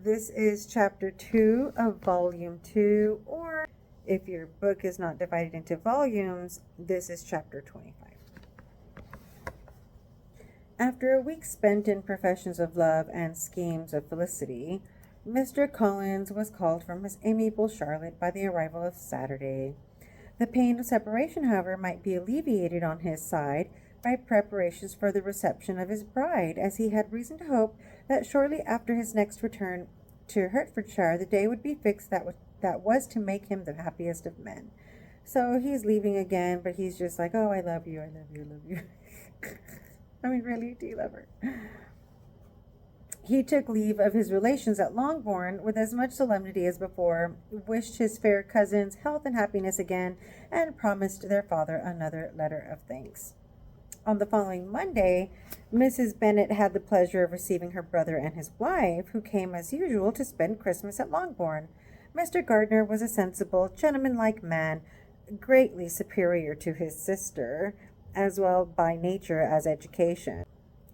This is chapter 2 of volume 2, or if your book is not divided into volumes, this is chapter 25. After a week spent in professions of love and schemes of felicity, Mr. Collins was called from his amiable Charlotte by the arrival of Saturday. The pain of separation, however, might be alleviated on his side by preparations for the reception of his bride, as he had reason to hope that shortly after his next return to Hertfordshire the day would be fixed that was to make him the happiest of men. So he's leaving again, but he's just like, oh, I love you, I love you, I love you. I mean, really, do you love her? He took leave of his relations at Longbourn with as much solemnity as before, wished his fair cousins health and happiness again, and promised their father another letter of thanks. On the following Monday, Mrs. Bennet had the pleasure of receiving her brother and his wife, who came as usual to spend Christmas at Longbourn. Mr. Gardiner was a sensible, gentlemanlike man, greatly superior to his sister, as well by nature as education.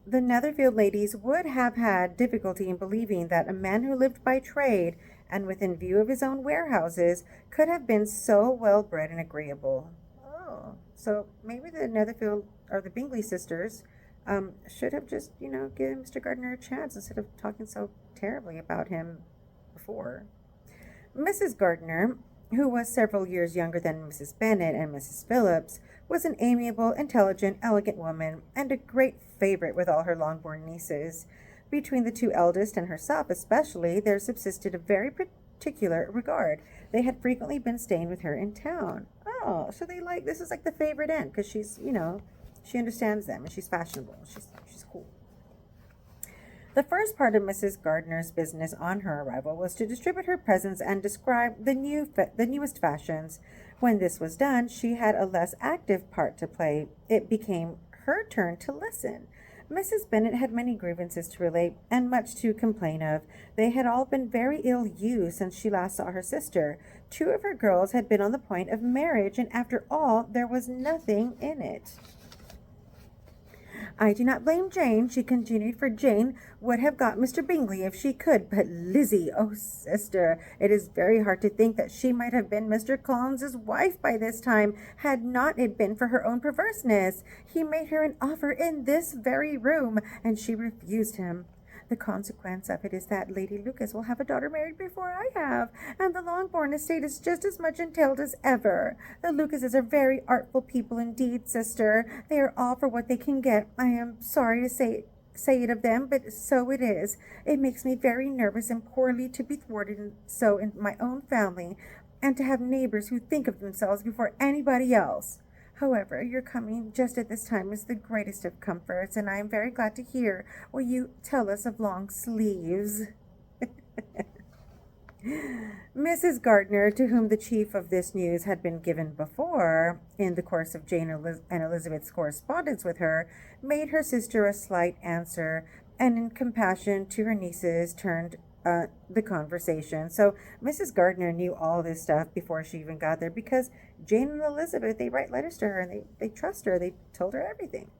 The Netherfield ladies would have had difficulty in believing that a man who lived by trade, and within view of his own warehouses, could have been so well bred and agreeable. Oh, so maybe the Netherfield or the Bingley sisters should have just, given Mr. Gardiner a chance instead of talking so terribly about him before. Mrs. Gardiner, who was several years younger than Mrs. Bennet and Mrs. Phillips, was an amiable, intelligent, elegant woman, and a great favorite with all her Longbourn nieces. Between the two eldest and herself especially, there subsisted a very particular regard. They had frequently been staying with her in town. Oh, so this is like the favorite aunt, because she's, she understands them, and she's fashionable. She's cool. The first part of Mrs. Gardiner's business on her arrival was to distribute her presents and describe the newest fashions. When this was done, she had a less active part to play. It became her turn to listen. Mrs. Bennet had many grievances to relate, and much to complain of. They had all been very ill used since she last saw her sister. 2 of her girls had been on the point of marriage, and after all, there was nothing in it. I do not blame Jane, she continued, for Jane would have got Mr. Bingley if she could, but Lizzie, oh sister, it is very hard to think that she might have been Mr. Collins's wife by this time, had not it been for her own perverseness. He made her an offer in this very room, and she refused him. The consequence of it is that Lady Lucas will have a daughter married before I have, and the Longbourn estate is just as much entailed as ever. The Lucases are very artful people indeed, sister. They are all for what they can get. I am sorry to say it of them, but so it is. It makes me very nervous and poorly to be thwarted so in my own family, and to have neighbors who think of themselves before anybody else. However, your coming just at this time is the greatest of comforts, and I am very glad to hear what you tell us of long sleeves. Mrs. Gardiner, to whom the chief of this news had been given before, in the course of Jane and Elizabeth's correspondence with her, made her sister a slight answer, and in compassion to her nieces turned the conversation. So Mrs. Gardiner knew all this stuff before she even got there, because Jane and Elizabeth, they write letters to her, and they trust her. They told her everything.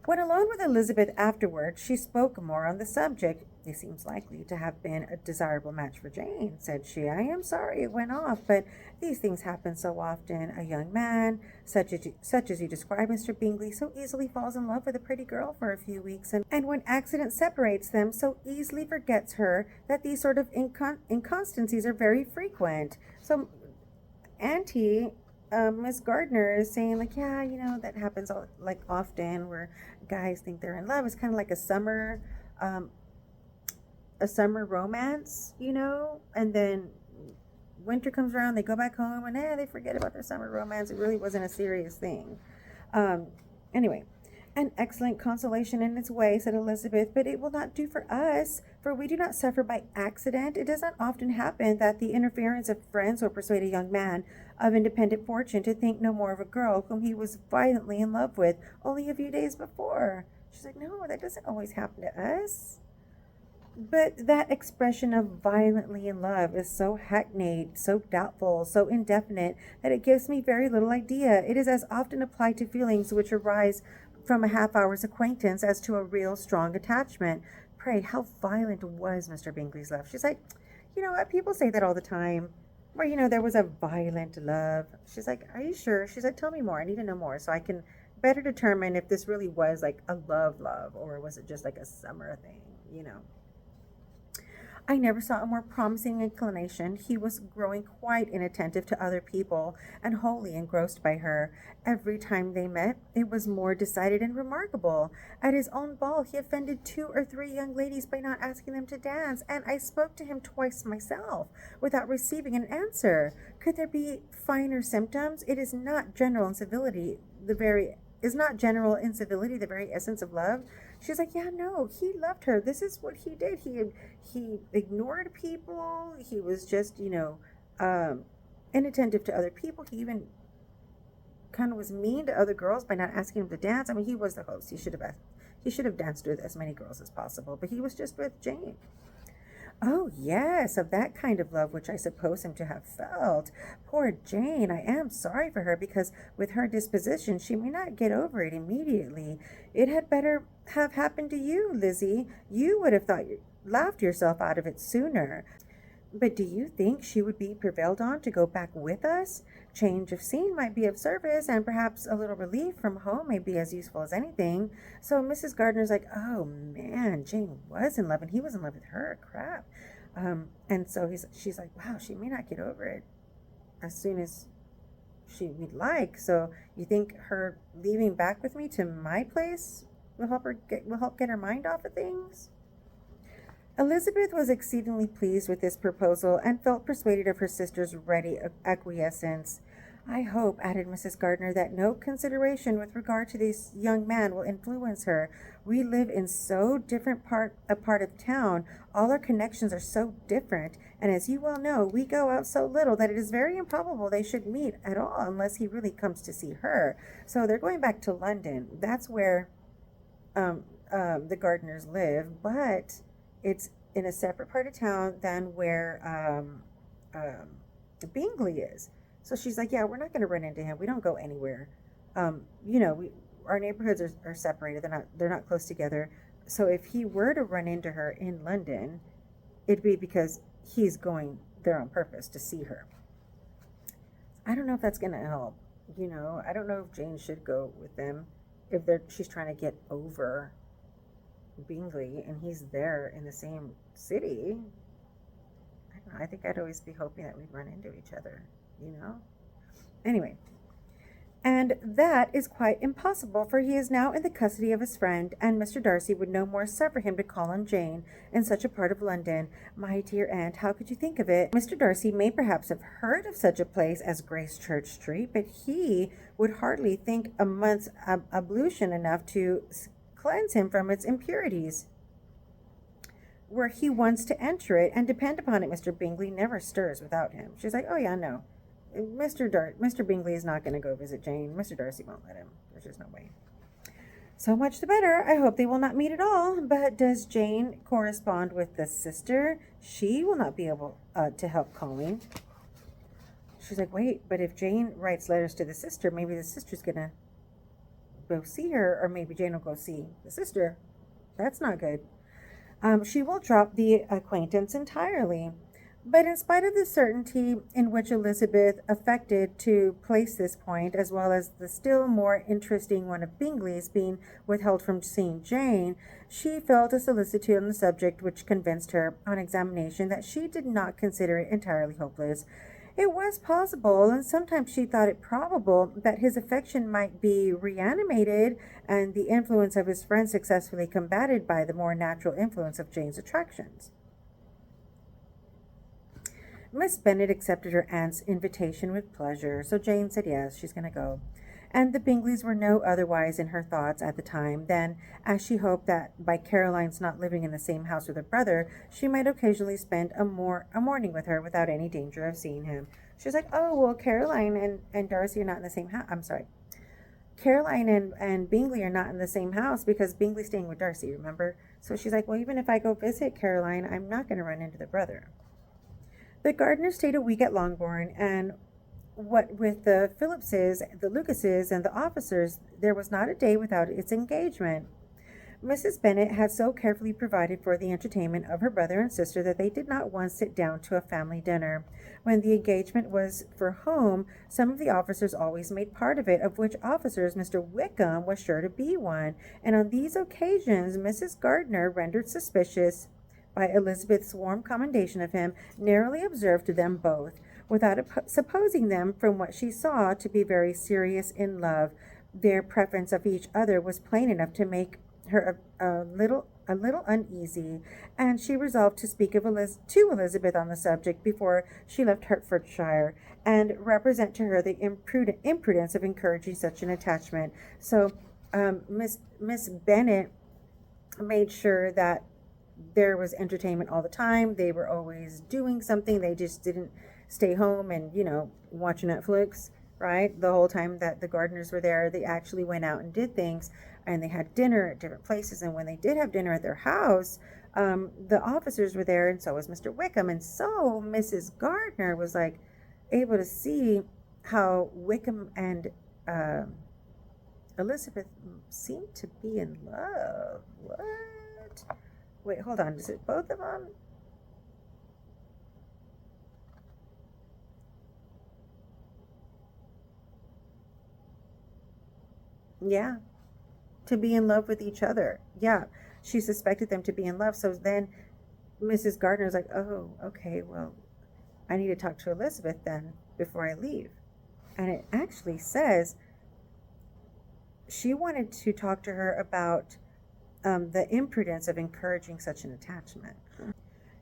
When alone with Elizabeth afterwards, she spoke more on the subject. It seems likely to have been a desirable match for Jane, said she. I am sorry it went off, but these things happen so often. A young man, such as you describe, Mr. Bingley, so easily falls in love with a pretty girl for a few weeks, and when accident separates them, so easily forgets her, that these sort of inconstancies are very frequent. So Auntie, Miss Gardiner is saying, that happens often, where guys think they're in love. It's kind of like a summer romance, and then winter comes around, they go back home, and they forget about their summer romance. It really wasn't a serious thing. Anyway, an excellent consolation in its way, said Elizabeth, but it will not do for us, for we do not suffer by accident. It does not often happen that the interference of friends will persuade a young man of independent fortune to think no more of a girl whom he was violently in love with only a few days before. She's like, no, that doesn't always happen to us. But that expression of violently in love is so hackneyed, so doubtful, so indefinite, that it gives me very little idea. It is as often applied to feelings which arise from a half-hour's acquaintance as to a real strong attachment. pray, how violent was Mr. Bingley's love? She's like, you know what? People say that all the time. Where, there was a violent love. She's like, are you sure? She's like, tell me more. I need to know more so I can better determine if this really was like a love, or was it just like a summer thing. I never saw a more promising inclination. He was growing quite inattentive to other people and wholly engrossed by her. Every time they met, it was more decided and remarkable. At his own ball, he offended 2 or 3 young ladies by not asking them to dance, and I spoke to him twice myself, without receiving an answer. Could there be finer symptoms? It is not general incivility, the very essence of love? She's like, yeah, no, he loved her. This is what he did. He ignored people. He was just, inattentive to other people. He even kind of was mean to other girls by not asking them to dance. I mean, he was the host. He should have danced with as many girls as possible, but he was just with Jane. Oh, yes, of that kind of love which I suppose him to have felt. Poor Jane, I am sorry for her, because with her disposition she may not get over it immediately. It had better have happened to you, Lizzie. You would have laughed yourself out of it sooner. But do you think she would be prevailed on to go back with us? Change of scene might be of service, and perhaps a little relief from home may be as useful as anything. So Mrs. Gardner's like, oh man, Jane was in love, and he was in love with her. Crap. And so she's like, wow, she may not get over it as soon as we'd like. So you think her leaving back with me to my place will help get her mind off of things? Elizabeth was exceedingly pleased with this proposal, and felt persuaded of her sister's ready acquiescence. I hope, added Mrs. Gardner, that no consideration with regard to this young man will influence her. We live in so different a part of town. All our connections are so different, and as you well know, we go out so little that it is very improbable they should meet at all unless he really comes to see her. So they're going back to London. That's where the Gardners live, but it's in a separate part of town than where Bingley is. So she's like, yeah, we're not going to run into him. We don't go anywhere. Our neighborhoods are separated. They're not close together. So if he were to run into her in London, it'd be because he's going there on purpose to see her. I don't know if that's going to help. I don't know if Jane should go with them if she's trying to get over Bingley and he's there in the same city. I don't know. I think I'd always be hoping that we'd run into each other. Anyway, and that is quite impossible, for he is now in the custody of his friend, and Mr. Darcy would no more suffer him to call on Jane in such a part of London. My dear aunt, how could you think of it? Mr. Darcy may perhaps have heard of such a place as Gracechurch Street, but he would hardly think a month's ablution enough to cleanse him from its impurities. Were he once to enter it, and depend upon it, Mr. Bingley never stirs without him. She's like, oh yeah, no. Mr. Bingley is not going to go visit Jane. Mr. Darcy won't let him. There's just no way. So much the better. I hope they will not meet at all. But does Jane correspond with the sister? She will not be able to help calling. She's like, wait, but if Jane writes letters to the sister, maybe the sister's going to go see her, or maybe Jane will go see the sister. That's not good. She will drop the acquaintance entirely. But in spite of the certainty in which Elizabeth affected to place this point, as well as the still more interesting one of Bingley's being withheld from seeing Jane, she felt a solicitude on the subject which convinced her, on examination, that she did not consider it entirely hopeless. It was possible, and sometimes she thought it probable, that his affection might be reanimated, and the influence of his friend successfully combated by the more natural influence of Jane's attractions. Miss Bennet accepted her aunt's invitation with pleasure, so Jane said yes, she's going to go. And the Bingleys were no otherwise in her thoughts at the time than, as she hoped that by Caroline's not living in the same house with her brother, she might occasionally spend a morning with her without any danger of seeing him. She was like, oh, well, Caroline and Darcy are not in the same house. I'm sorry. Caroline and Bingley are not in the same house because Bingley's staying with Darcy, remember? So she's like, well, even if I go visit Caroline, I'm not going to run into the brother. The Gardners stayed a week at Longbourn, and what with the Phillipses, the Lucases, and the officers, there was not a day without its engagement. Mrs. Bennet had so carefully provided for the entertainment of her brother and sister that they did not once sit down to a family dinner. When the engagement was for home, some of the officers always made part of it, of which officers Mr. Wickham was sure to be one, and on these occasions Mrs. Gardiner, rendered suspicious by Elizabeth's warm commendation of him, narrowly observed them both, without supposing them, from what she saw, to be very serious in love. Their preference of each other was plain enough to make her a little uneasy, and she resolved to speak to Elizabeth on the subject before she left Hertfordshire, and represent to her the imprudence of encouraging such an attachment. So Miss Bennet made sure that there was entertainment all the time. They were always doing something. They just didn't stay home and, watch Netflix, right? The whole time that the Gardeners were there, they actually went out and did things, and they had dinner at different places. And when they did have dinner at their house, the officers were there, and so was Mr. Wickham. And so Mrs. Gardiner was like able to see how Wickham and Elizabeth seemed to be in love. What? Wait, hold on. Is it both of them? Yeah, to be in love with each other. Yeah, she suspected them to be in love. So then Mrs. Gardner's like, oh, okay, well, I need to talk to Elizabeth then before I leave. And it actually says she wanted to talk to her about the imprudence of encouraging such an attachment.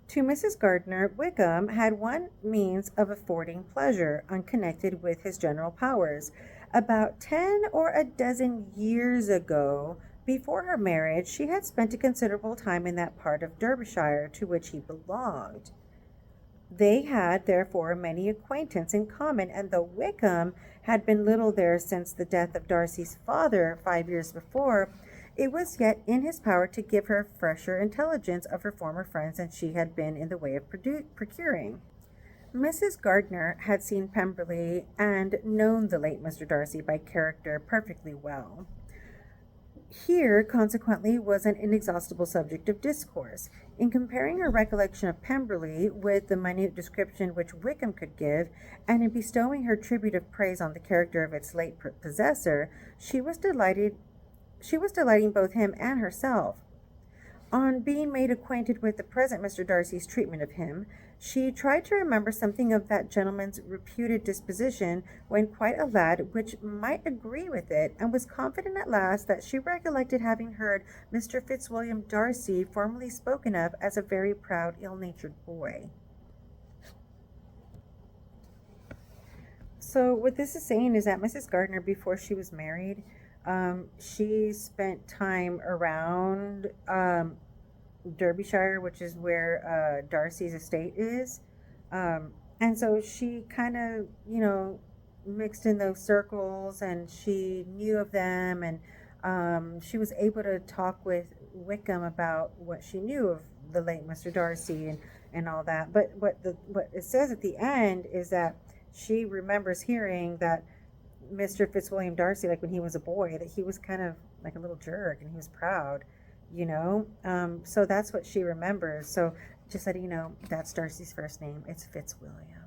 To Mrs. Gardiner, Wickham had one means of affording pleasure, unconnected with his general powers. About 10 or a dozen years ago, before her marriage, she had spent a considerable time in that part of Derbyshire to which he belonged. They had, therefore, many acquaintance in common, and though Wickham had been little there since the death of Darcy's father 5 years before, it was yet in his power to give her fresher intelligence of her former friends than she had been in the way of procuring. Mrs. Gardiner had seen Pemberley and known the late Mr. Darcy by character perfectly well. Here, consequently, was an inexhaustible subject of discourse. In comparing her recollection of Pemberley with the minute description which Wickham could give, and in bestowing her tribute of praise on the character of its late possessor, she was delighting both him and herself. On being made acquainted with the present Mr. Darcy's treatment of him, she tried to remember something of that gentleman's reputed disposition when quite a lad, which might agree with it, and was confident at last that she recollected having heard Mr. Fitzwilliam Darcy formerly spoken of as a very proud, ill-natured boy. So what this is saying is that Mrs. Gardiner, before she was married, she spent time around Derbyshire, which is where Darcy's estate is. And so she kind of, mixed in those circles, and she knew of them, and she was able to talk with Wickham about what she knew of the late Mr. Darcy and all that. But what it says at the end is that she remembers hearing that Mr. Fitzwilliam Darcy, like when he was a boy, that he was kind of like a little jerk and he was proud, so that's what she remembers. So just letting you know, that's Darcy's first name. It's Fitzwilliam.